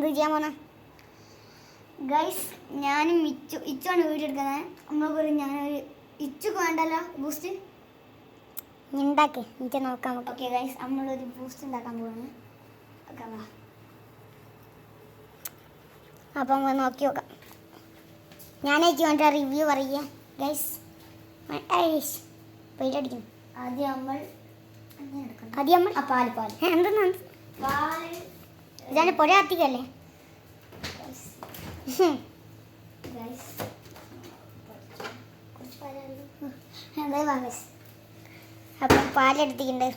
എന്ത് ചെയ്യാൻ പോണ ഗൈസ്? ഞാനും ഇച്ചാണ് വീഡിയോ എടുക്കുന്നത്. നമ്മൾ പറയും ഞാനൊരു ഇച്ചക്ക് വേണ്ടല്ലോ ബൂസ്റ്റ് ഉണ്ടാക്കി എനിക്ക് നോക്കാം. ഓക്കെ ഗൈസ്, നമ്മളൊരു ബൂസ്റ്റ് ഉണ്ടാക്കാൻ പോവാണ്. ഓക്കെ വാ, അപ്പം നോക്കി നോക്കാം. ഞാനേക്ക് വേണ്ട റിവ്യൂ പറയുക ഗൈസ്. പേരടിക്കും. ആദ്യം നമ്മൾ പാല് എന്തെന്നാ ഇതാണ് പുഴ കത്തിക്കല്ലേ? അപ്പം പാലെടുത്തിട്ടുണ്ട്.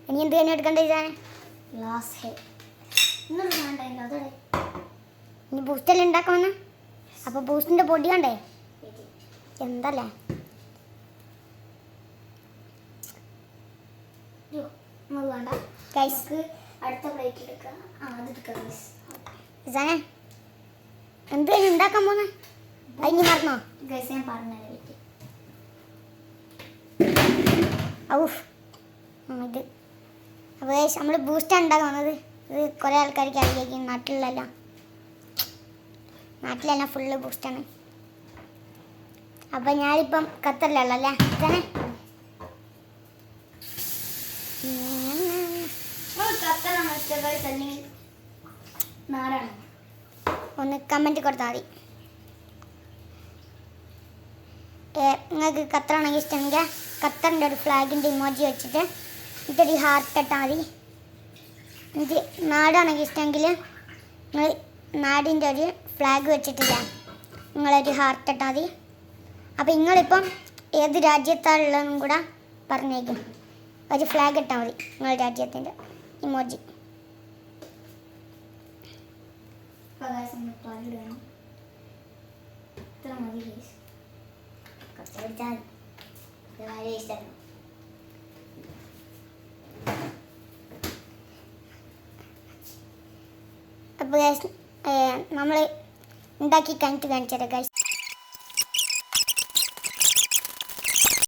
ഇനി എന്ത് തന്നെ എടുക്കണ്ടേ? ഇതാണ് ഗ്ലാസ്. ഇനി ബൂസ്റ്റെല്ലാം ഉണ്ടാക്കാമെന്ന്. അപ്പോൾ ബൂസ്റ്റിൻ്റെ പൊടി കണ്ടേ എന്തല്ലേ? വേണ്ട ഗൈസ്, അടുത്ത പ്ലേറ്റ് എടുക്കാം. ഇതാണേ എന്ത് ഉണ്ടാക്കാൻ പോന്നെ? അതിന് മറന്നോ ഗൈസ്? ഞാൻ പറഞ്ഞത് ഔഫ് ഇത്. അപ്പോൾ ഗൈസ്, നമ്മൾ ബൂസ്റ്റാണ് ഉണ്ടാക്കുന്നത്. ഇത് കുറേ ആൾക്കാർക്ക് അറിയാം. നാട്ടിലെല്ലാം ഫുള്ള് ബൂസ്റ്റാണ്. അപ്പം ഞാനിപ്പം ഖത്തറിലുള്ളല്ലേ? ഇതാണ് നാടാണ്. ഒന്ന് കമൻറ്റ് കൊടുത്താൽ മതി. നിങ്ങൾക്ക് ഖത്തറാണെങ്കിൽ ഇഷ്ടമെങ്കിൽ ഖത്തറിൻ്റെ ഒരു ഫ്ലാഗിൻ്റെ ഇമോജി വെച്ചിട്ട് ഇതൊരു ഹാർട്ട് ഇട്ടാൽ മതി. ഇത് നാടാണെങ്കിൽ ഇഷ്ടമെങ്കിൽ നിങ്ങൾ നാടിൻ്റെ ഒരു ഫ്ലാഗ് വെച്ചിട്ടില്ല, നിങ്ങളൊരു ഹാർട്ട് ഇട്ടാൽ മതി. അപ്പോൾ നിങ്ങളിപ്പം ഏത് രാജ്യത്താളുള്ളതെന്നും കൂടെ പറഞ്ഞേക്കും. ഒരു ഫ്ലാഗ് ഇട്ടാൽ മതി, നിങ്ങളുടെ രാജ്യത്തിൻ്റെ ഇമോജി. ഇത്ര മതി കുറച്ച് പിടിച്ചാൽ വളരെ ഇഷ്ടമാണ്. അപ്പോൾ നമ്മൾ ഉണ്ടാക്കി കഴിഞ്ഞിട്ട് കാണിച്ചു തരാം ഗൈസ്.